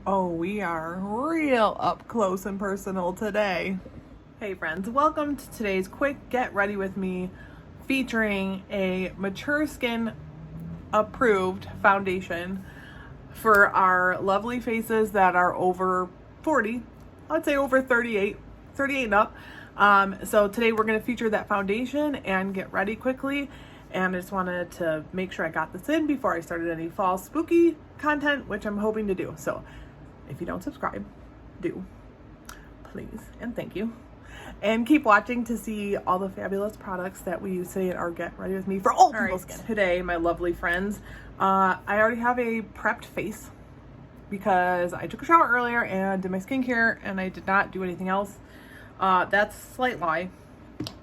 Oh, we are real up close and personal today. Hey friends, welcome to today's quick get ready with me featuring a mature skin approved foundation for our lovely faces that are over 40. I'd say over 38 and up. So today we're going to feature that foundation and get ready quickly. And I just wanted to make sure I got this in before I started any fall spooky content, which I'm hoping to do. So if you don't subscribe, do, please, and thank you. And keep watching to see all the fabulous products that we use today at our Get Ready With Me for all people's skin. Today, my lovely friends, I already have a prepped face because I took a shower earlier and did my skincare and I did not do anything else. That's a slight lie.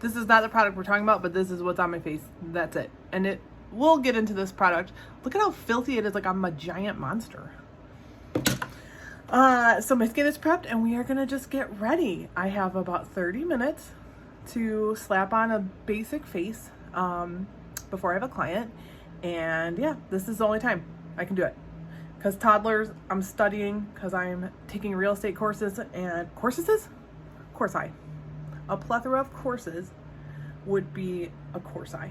This is not the product we're talking about, but this is what's on my face. That's it. And we'll get into this product. Look at how filthy it is, like I'm a giant monster. So my skin is prepped and we are gonna just get ready. I have about 30 minutes to slap on a basic face before I have a client. And yeah, this is the only time I can do it. Because toddlers, I'm studying because I'm taking real estate courses and a plethora of courses would be a Corsi.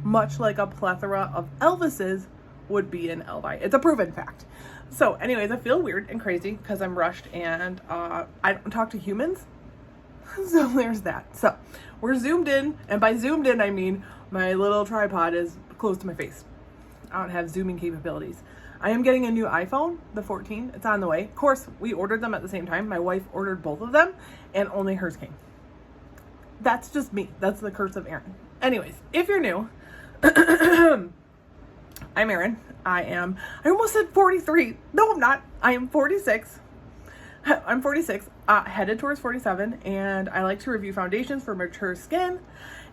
Much like a plethora of Elvises would be an Elvi. It's a proven fact. So anyways, I feel weird and crazy because I'm rushed and I don't talk to humans. So there's that. So we're zoomed in, and by zoomed in I mean my little tripod is close to my face. I don't have zooming capabilities. I am getting a new iPhone, the 14. It's on the way. Of course, we ordered them at the same time. My wife ordered both of them and only hers came. That's just me. That's the curse of Erin. Anyways, if you're new, I'm Erin. I almost said 43. No, I'm not. I am 46. I'm 46, headed towards 47, and I like to review foundations for mature skin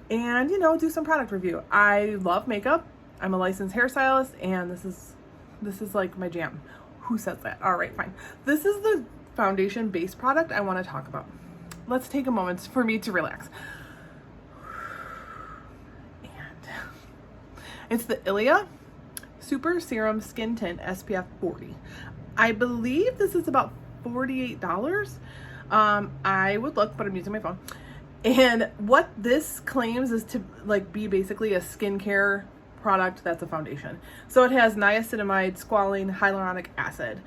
and, do some product review. I love makeup. I'm a licensed hairstylist, and this is like my jam. Who says that? All right, fine. This is the foundation base product I want to talk about. Let's take a moment for me to relax. And it's the Ilia Super Serum Skin Tint SPF 40. I believe this is about $48. I would look, but I'm using my phone. And what this claims is to be basically a skincare product that's a foundation. So it has niacinamide, squalene, hyaluronic acid.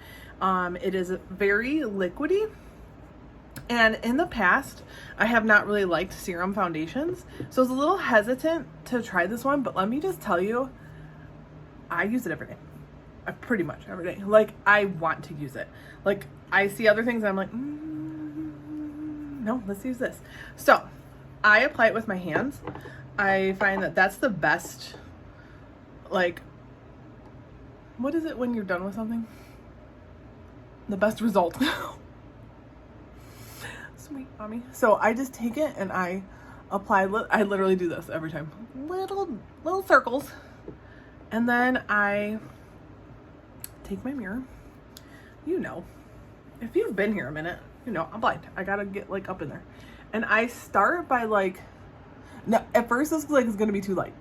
It is very liquidy. And in the past, I have not really liked serum foundations. So I was a little hesitant to try this one, but let me just tell you, I use it every day. Pretty much every day. I want to use it. I see other things and I'm like, no, let's use this. So I apply it with my hands. I find that that's the best, what is it when you're done with something? The best result. Sweet mommy. So I just take it and I apply, I literally do this every time. Little circles. And then I take my mirror. If you've been here a minute, I'm blind. I gotta get up in there. And I start by now at first this looks like it's gonna be too light.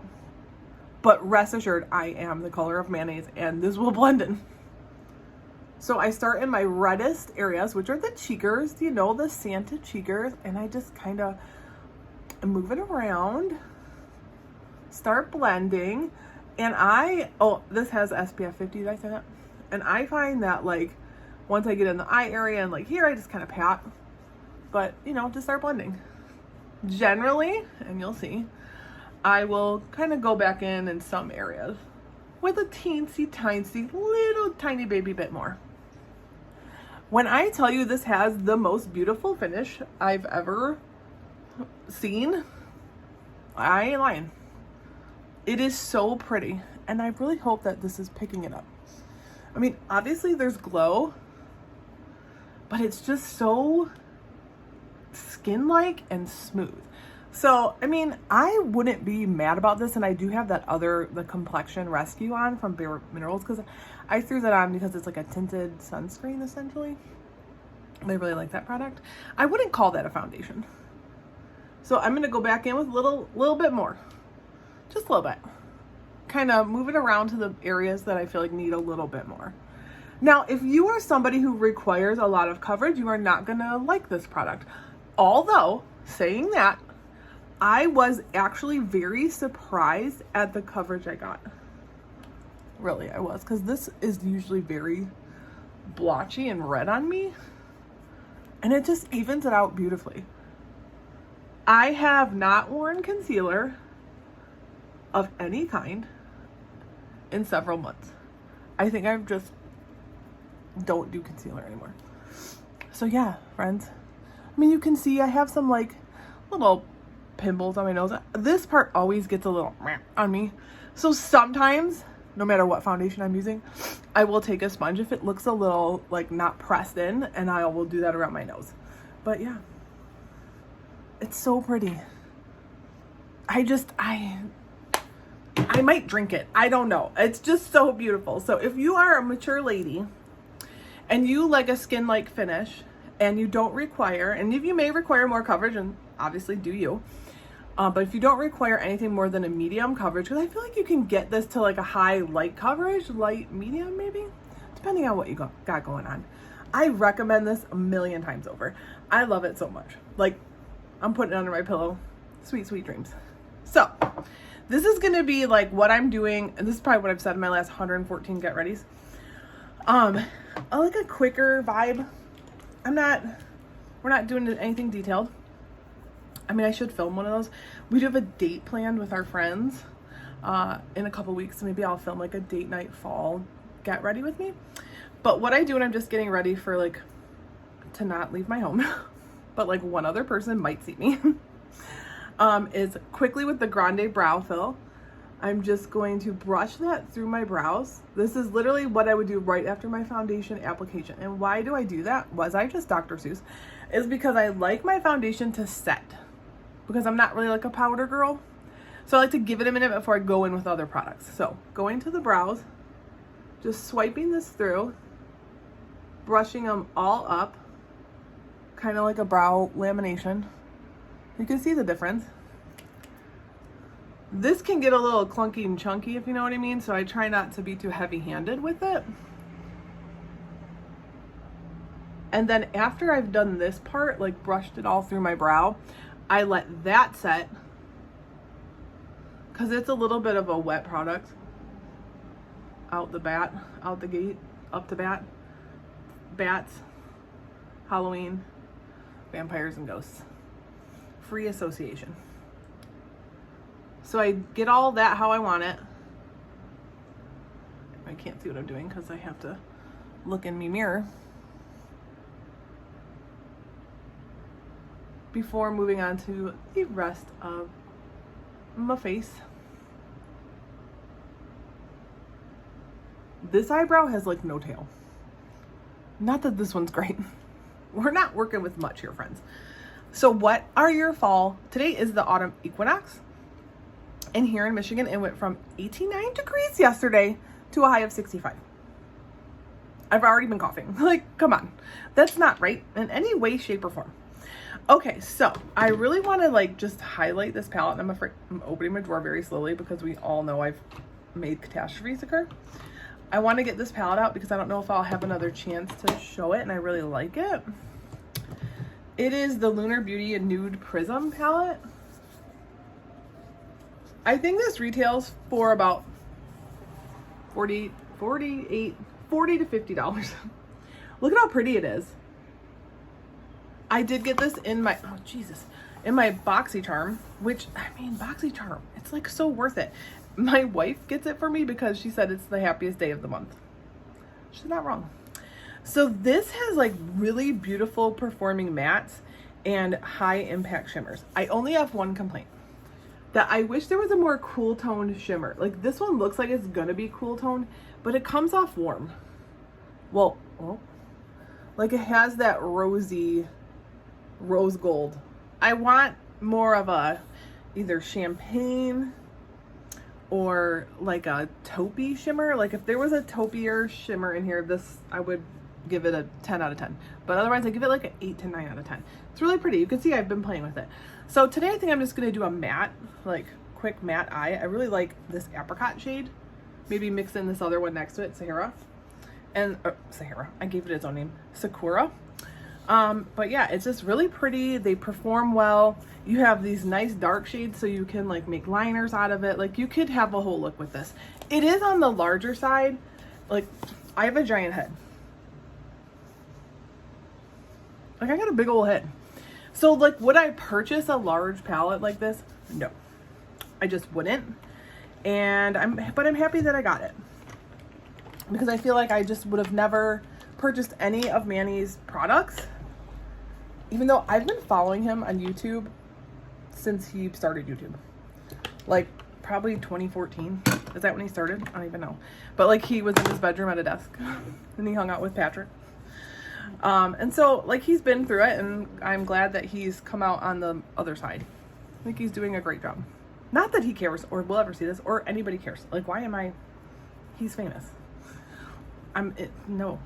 But rest assured, I am the color of mayonnaise and this will blend in. So I start in my reddest areas, which are the cheekers, the Santa cheekers. And I just kind of move it around, start blending. And this has SPF 50, did I say that? And I find that once I get in the eye area and here, I just kind of pat, but just start blending. Generally, and you'll see, I will kind of go back in some areas with a teensy little tiny baby bit more. When I tell you this has the most beautiful finish I've ever seen, I ain't lying. It is so pretty, and I really hope that this is picking it up. I mean, obviously there's glow, but it's just so skin-like and smooth. So, I mean, I wouldn't be mad about this, and I do have the Complexion Rescue on from Bare Minerals, because I threw that on because it's a tinted sunscreen, essentially. I really like that product. I wouldn't call that a foundation. So I'm going to go back in with a little bit more. Just a little bit. Kind of move it around to the areas that I feel need a little bit more. Now, if you are somebody who requires a lot of coverage, you are not gonna like this product. Although, saying that, I was actually very surprised at the coverage I got. Really, I was, because this is usually very blotchy and red on me, and it just evens it out beautifully. I have not worn concealer of any kind in several months. I think I just don't do concealer anymore. So yeah, friends. I mean, you can see I have some like little pimples on my nose. This part always gets a little on me. So sometimes, no matter what foundation I'm using, I will take a sponge if it looks a little like not pressed in, and I will do that around my nose. But yeah, it's so pretty. I might drink it. I don't know. It's just so beautiful. So if you are a mature lady and you like a skin-like finish and you don't require, and if you may require more coverage, and obviously do you, but if you don't require anything more than a medium coverage, because I feel like you can get this to like a high light coverage, light medium maybe, depending on what you got going on. I recommend this a million times over. I love it so much. Like, I'm putting it under my pillow. Sweet, sweet dreams. So this is going to be like what I'm doing, and this is probably what I've said in my last 114 get readies. I like a quicker vibe. We're not doing anything detailed. I mean, I should film one of those. We do have a date planned with our friends in a couple weeks. So maybe I'll film like a date night fall get ready with me. But what I do when I'm just getting ready for like to not leave my home, but like one other person might see me, is quickly with the Grande Brow Fill. I'm just going to brush that through my brows. This is literally what I would do right after my foundation application. And why do I do that? Was I just Dr. Seuss? Is because I like my foundation to set. Because I'm not really like a powder girl. So I like to give it a minute before I go in with other products. So going to the brows, just swiping this through, brushing them all up, kind of like a brow lamination. You can see the difference. This can get a little clunky and chunky, if you know what I mean, so I try not to be too heavy-handed with it. And then after I've done this part, like brushed it all through my brow, I let that set, because it's a little bit of a wet product. Out the gate, up to bat. Bats, Halloween, vampires and ghosts. Free association. So I get all that how I want it. I can't see what I'm doing because I have to look in my mirror. Before moving on to the rest of my face. This eyebrow has like no tail. Not that this one's great. We're not working with much here, friends. So what are your fall? Today is the autumn equinox. And here in Michigan, it went from 89 degrees yesterday to a high of 65. I've already been coughing. Like, come on. That's not right in any way, shape, or form. Okay, so I really want to like just highlight this palette. And I'm opening my drawer very slowly because we all know I've made catastrophes occur. I want to get this palette out because I don't know if I'll have another chance to show it, and I really like it. It is the Lunar Beauty Nude Prism palette. I think this retails for about $40 to $50. Look at how pretty it is. I did get this in my, oh Jesus, in my BoxyCharm, which, I mean, BoxyCharm, it's like so worth it. My wife gets it for me because she said it's the happiest day of the month. She's not wrong. So this has like really beautiful performing mattes and high impact shimmers. I only have one complaint, that I wish there was a more cool toned shimmer. Like this one looks like it's gonna be cool toned, but it comes off warm. Well, like it has that rosy, rose gold. I want more of a either champagne or like a taupey shimmer. Like if there was a taupier shimmer in here, this, I would give it a 10 out of 10. But otherwise I give it like an 8 to 9 out of 10. It's really pretty. You can see I've been playing with it. So today I think I'm just gonna do a matte, like quick matte eye. I really like this apricot shade. Maybe mix in this other one next to it, Sahara. And Sahara, I gave it its own name, Sakura. But yeah, it's just really pretty. They perform well. You have these nice dark shades, so you can like make liners out of it. Like you could have a whole look with this. It is on the larger side. Like I have a giant head. Like I got a big old head. So like, would I purchase a large palette like this? No, I just wouldn't. And I'm happy that I got it, because I feel like I just would have never purchased any of Manny's products, even though I've been following him on YouTube since he started YouTube. Like probably 2014. Is that when he started? I don't even know. But like he was in his bedroom at a desk and he hung out with Patrick. And so like he's been through it, and I'm glad that he's come out on the other side. I think he's doing a great job. Not that he cares or will ever see this or anybody cares. Like, why am I? He's famous. No,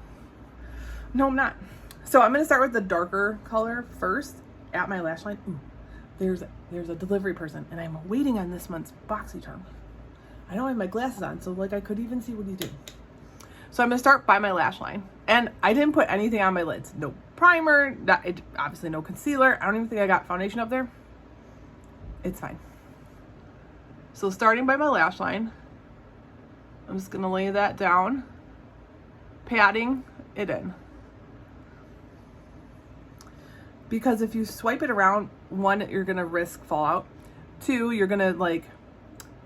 I'm not. So I'm going to start with the darker color first at my lash line. Ooh, there's a delivery person, and I'm waiting on this month's BoxyCharm. I don't have my glasses on, so like I could even see what he's doing. So I'm going to start by my lash line. And I didn't put anything on my lids. No primer, obviously no concealer. I don't even think I got foundation up there. It's fine. So starting by my lash line, I'm just going to lay that down, patting it in. Because if you swipe it around, one, you're going to risk fallout. Two, you're going to like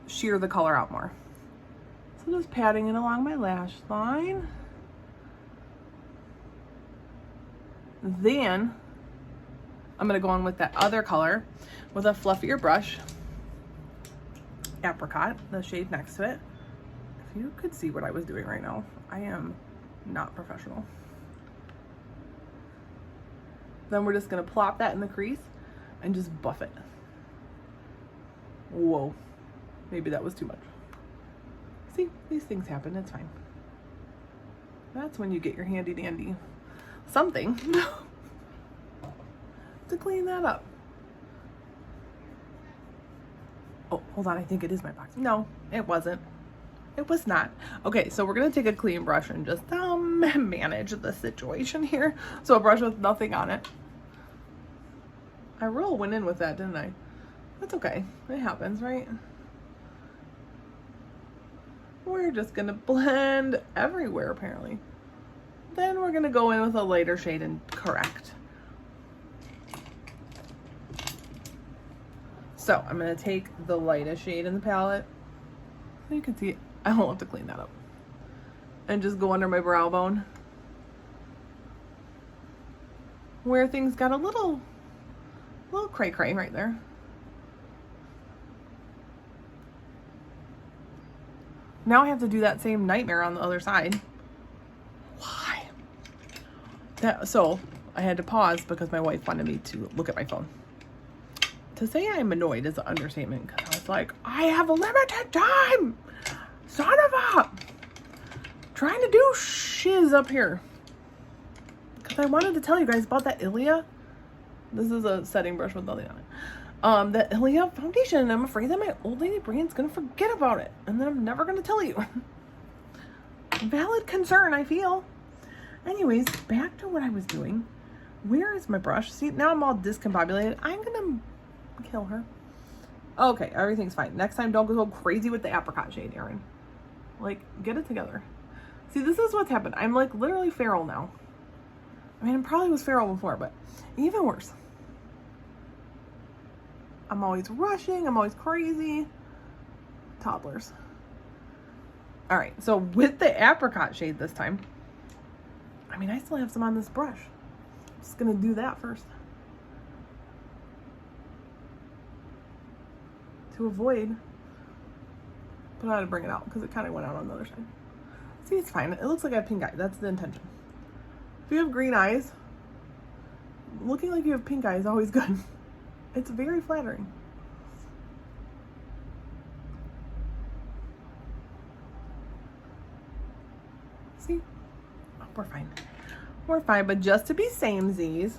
shear the color out more. So just patting it along my lash line. Then I'm going to go in with that other color with a fluffier brush, Apricot, the shade next to it. If you could see what I was doing right now, I am not professional. Then we're just going to plop that in the crease and just buff it. Whoa, maybe that was too much. See, these things happen, it's fine. That's when you get your handy dandy something to clean that up. Oh, hold on, I think it is my box. No, it wasn't. It was not. Okay, so we're gonna take a clean brush and just manage the situation here. So a brush with nothing on it. I really went in with that, didn't I? That's okay, it happens, right? We're just gonna blend everywhere apparently. Then we're gonna go in with a lighter shade and correct. So I'm gonna take the lightest shade in the palette. You can see it. I don't have to clean that up. And just go under my brow bone, where things got a little cray cray right there. Now I have to do that same nightmare on the other side. Why? So I had to pause because my wife wanted me to look at my phone. To say I'm annoyed is an understatement, because I was like, I have a limited time! Son of a... Trying to do shiz up here. Because I wanted to tell you guys about that Ilia. This is a setting brush with nothing on it. That Ilia foundation, and I'm afraid that my old lady brain's gonna forget about it. And then I'm never gonna tell you. Valid concern, I feel. Anyways, back to what I was doing. Where is my brush? See, now I'm all discombobulated. I'm gonna kill her. Okay, everything's fine. Next time, don't go crazy with the apricot shade, Erin. Like, get it together. See, this is what's happened. I'm like literally feral now. I mean, I probably was feral before, but even worse. I'm always rushing. I'm always crazy. Toddlers. All right, so with the apricot shade this time, I mean, I still have some on this brush. I'm just gonna do that first. To avoid, but I had to bring it out because it kind of went out on the other side. See, it's fine. It looks like I have pink eyes. That's the intention. If you have green eyes, looking like you have pink eyes is always good. It's very flattering. See? Oh, we're fine. We're fine, but just to be samesies,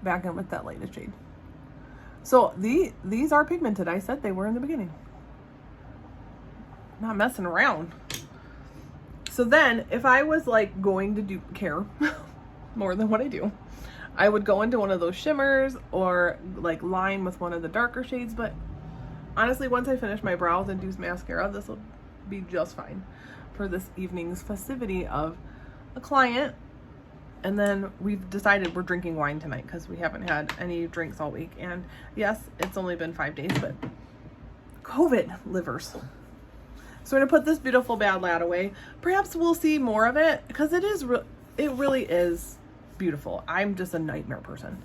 back in with that latest shade. So these are pigmented. I said they were in the beginning. Not messing around. So then if I was like going to do care more than what I do, I would go into one of those shimmers or like line with one of the darker shades. But honestly, once I finish my brows and do mascara, this will be just fine for this evening's festivity of a client. And then we've decided we're drinking wine tonight because we haven't had any drinks all week. And yes, it's only been 5 days, but COVID livers. So I'm gonna put this beautiful bad lad away. Perhaps we'll see more of it because it really is beautiful. I'm just a nightmare person.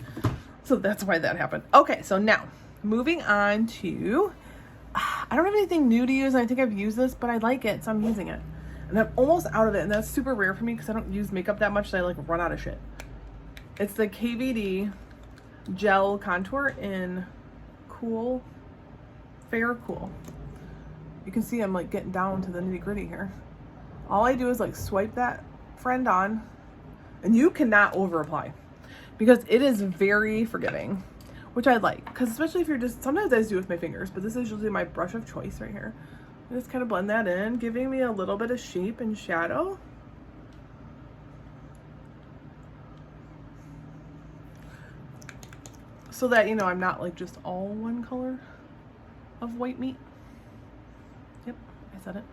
So that's why that happened. Okay, so now moving on to, I don't have anything new to use. I think I've used this, but I like it, so I'm using it. And I'm almost out of it, and that's super rare for me because I don't use makeup that much, so I like run out of shit. It's the KVD Gel Contour in Cool, Fair Cool. You can see I'm like getting down to the nitty gritty here. All I do is like swipe that friend on, and you cannot over apply because it is very forgiving, which I like, because especially if you're just, sometimes I just do it with my fingers, but this is usually my brush of choice right here. I just kind of blend that in, giving me a little bit of shape and shadow. So that, you know, I'm not like just all one color of white meat. Yep, I said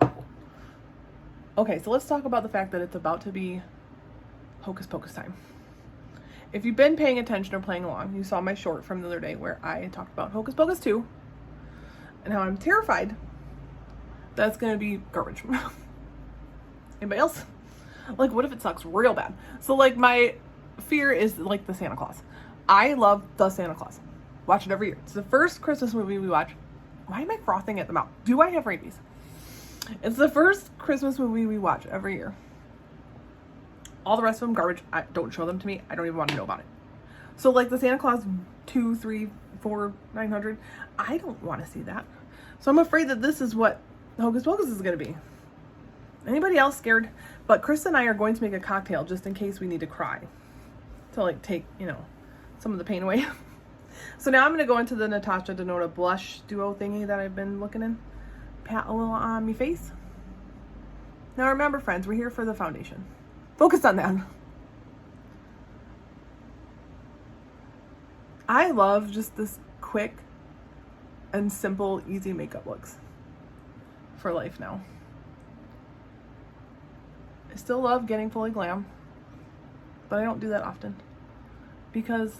it. Okay, so let's talk about the fact that it's about to be Hocus Pocus time. If you've been paying attention or playing along, you saw my short from the other day where I talked about Hocus Pocus 2 and how I'm terrified that's going to be garbage. Anybody else? Like, what if it sucks real bad? So, like, my fear is like the Santa Claus. I love the Santa Claus. Watch it every year. It's the first Christmas movie we watch. Why am I frothing at the mouth? Do I have rabies? It's the first Christmas movie we watch every year. All the rest of them garbage. Don't show them to me. I don't even want to know about it. So like the Santa Claus 2, 3, 4, 900, I don't want to see that. So I'm afraid that this is what Hocus Pocus is going to be. Anybody else scared? But Chris and I are going to make a cocktail just in case we need to cry. To like take, you know, some of the pain away. So now I'm going to go into the Natasha Denona blush duo thingy that I've been looking in. Pat a little on my face. Now remember, friends, we're here for the foundation. Focus on that. I love just this quick and simple, easy makeup looks for life now. I still love getting fully glam, but I don't do that often because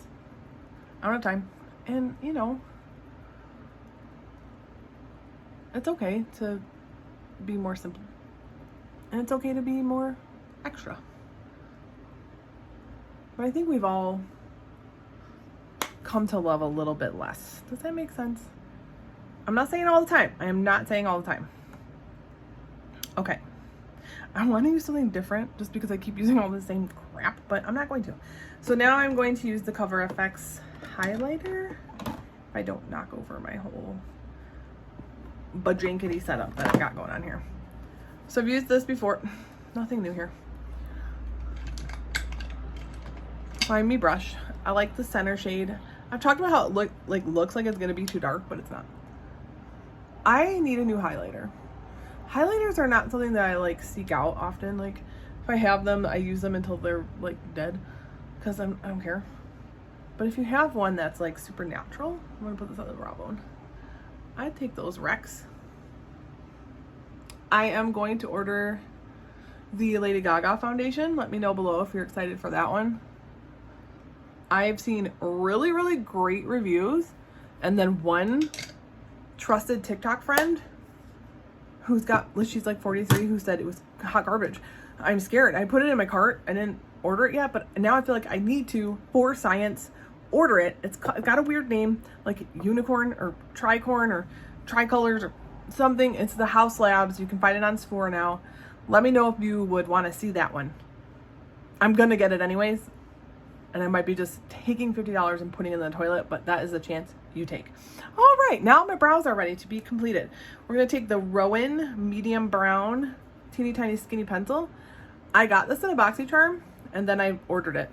I don't have time. And, you know, it's okay to be more simple. And it's okay to be more extra. But I think we've all come to love a little bit less. Does that make sense? I'm not saying all the time. I am not saying all the time. Okay. I want to use something different just because I keep using all the same crap, but I'm not going to. So now I'm going to use the Cover FX highlighter. If I don't knock over my whole bajankety setup that I got going on here. So I've used this before. Nothing new here. Find me brush. I like the center shade. I've talked about how it looks like it's gonna be too dark, but it's not. I need a new highlighter. Highlighters are not something that I like seek out often. Like if I have them, I use them until they're like dead because I don't care. But if you have one that's like super natural, I'm gonna put this on the raw bone. I'd take those Rex. I am going to order the Lady Gaga foundation. Let me know below if you're excited for that one. I've seen really, really great reviews. And then one trusted TikTok friend she's like 43, who said it was hot garbage. I'm scared. I put it in my cart. I didn't order it yet, but now I feel like I need to, for science, order it. It's got a weird name, like unicorn or tricorn or tricolors or something. It's the House Labs. You can find it on Sephora now. Let me know if you would want to see that one. I'm gonna get it anyways, and I might be just taking $50 and putting it in the toilet, but that is a chance you take. All right, now my brows are ready to be completed. We're gonna take the Rowan medium brown teeny tiny skinny pencil. I got this in a BoxyCharm, and then I ordered it.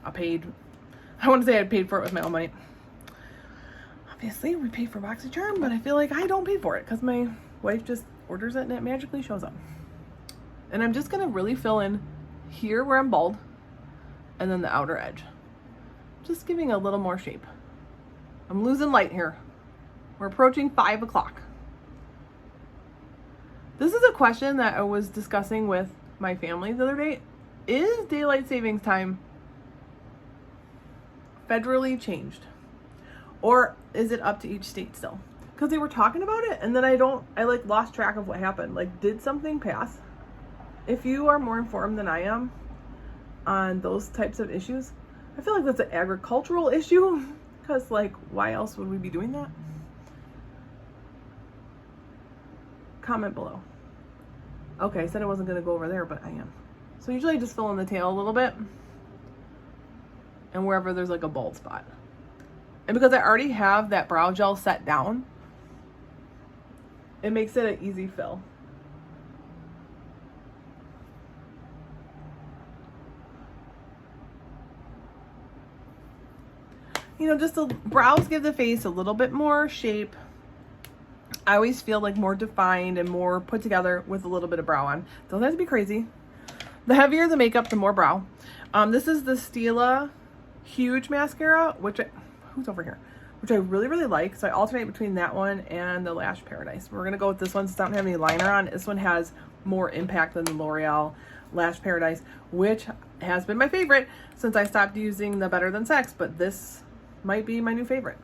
I want to say I paid for it with my own money. Obviously, we paid for BoxyCharm, but I feel like I don't pay for it because my wife just orders it and it magically shows up. And I'm just gonna really fill in here where I'm bald and then the outer edge. Just giving a little more shape. I'm losing light here. We're approaching 5 o'clock. This is a question that I was discussing with my family the other day. Is daylight savings time federally changed? Or is it up to each state still? Because they were talking about it and then I like lost track of what happened. Like, did something pass? If you are more informed than I am on those types of issues, I feel like that's an agricultural issue because, like, why else would we be doing that? Comment below. Okay, I said I wasn't going to go over there, but I am. So usually I just fill in the tail a little bit and wherever there's like a bald spot. And because I already have that brow gel set down, it makes it an easy fill. You know, just the brows give the face a little bit more shape. I always feel like more defined and more put together with a little bit of brow on. Don't have to be crazy. The heavier the makeup, the more brow. This is the Stila Huge Mascara, who's over here? Which I really, really like. So I alternate between that one and the Lash Paradise. We're gonna go with this one since I don't have any liner on. This one has more impact than the L'Oreal Lash Paradise, which has been my favorite since I stopped using the Better Than Sex, but this might be my new favorite.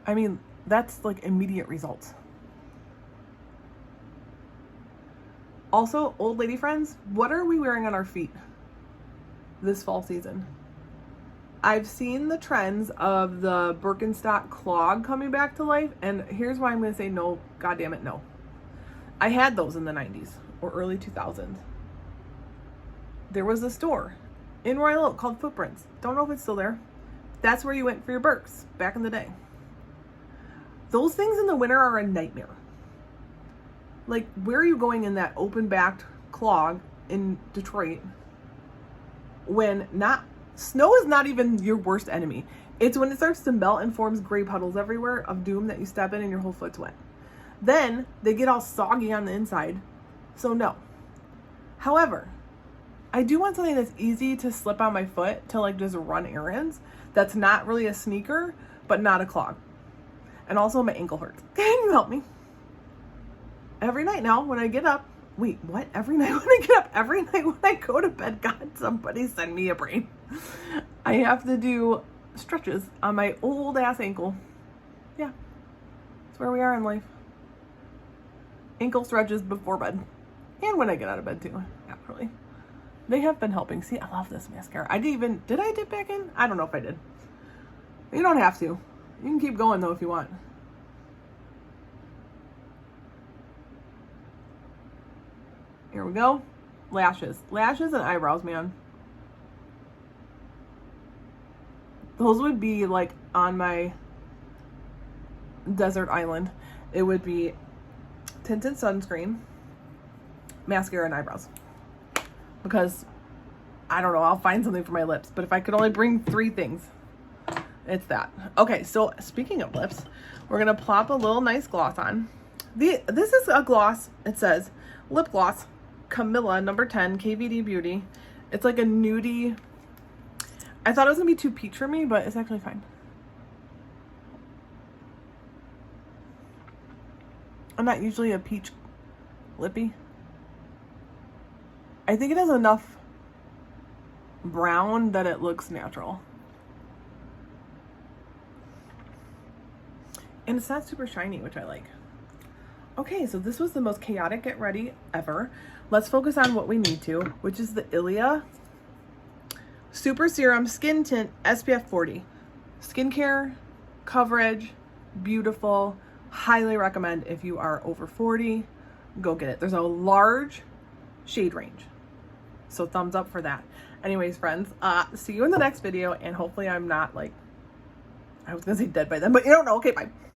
I mean, that's like immediate results. Also, old lady friends, what are we wearing on our feet this fall season? I've seen the trends of the Birkenstock clog coming back to life, and here's why I'm going to say no, goddamn it, no. I had those in the 90s or early 2000s. There was a store in Royal Oak called Footprints. Don't know if it's still there. That's where you went for your Birks back in the day. Those things in the winter are a nightmare. Like, where are you going in that open-backed clog in Detroit when snow is not even your worst enemy? It's when it starts to melt and forms gray puddles everywhere of doom that you step in and your whole foot's wet. Then they get all soggy on the inside. So no. However, I do want something that's easy to slip on my foot to like just run errands. That's not really a sneaker, but not a clog. And also my ankle hurts. Can you help me? Every night now when I get up, wait, what? Every night when I get up, every night when I go to bed, God, somebody send me a brain. I have to do stretches on my old ass ankle. Yeah, that's where we are in life. Ankle stretches before bed. And when I get out of bed too, actually. They have been helping. See, I love this mascara. Did I dip back in? I don't know if I did. You don't have to. You can keep going though if you want. Here we go. Lashes. Lashes and eyebrows, man. Those would be like on my desert island. It would be tint and sunscreen, mascara, and eyebrows. Because, I don't know, I'll find something for my lips. But if I could only bring 3 things, it's that. Okay, so speaking of lips, we're going to plop a little nice gloss on. This is a gloss. It says lip gloss, Camilla, number 10, KVD Beauty. It's like a nudie. I thought it was going to be too peach for me, but it's actually fine. I'm not usually a peach lippy. I think it has enough brown that it looks natural. And it's not super shiny, which I like. Okay, so this was the most chaotic get ready ever. Let's focus on what we need to, which is the Ilia Super Serum Skin Tint SPF 40. Skincare, coverage, beautiful. Highly recommend if you are over 40, go get it. There's a large shade range. So thumbs up for that. Anyways, friends, see you in the next video, and hopefully I'm not like, I was gonna say dead by then, but you don't know. Okay, bye.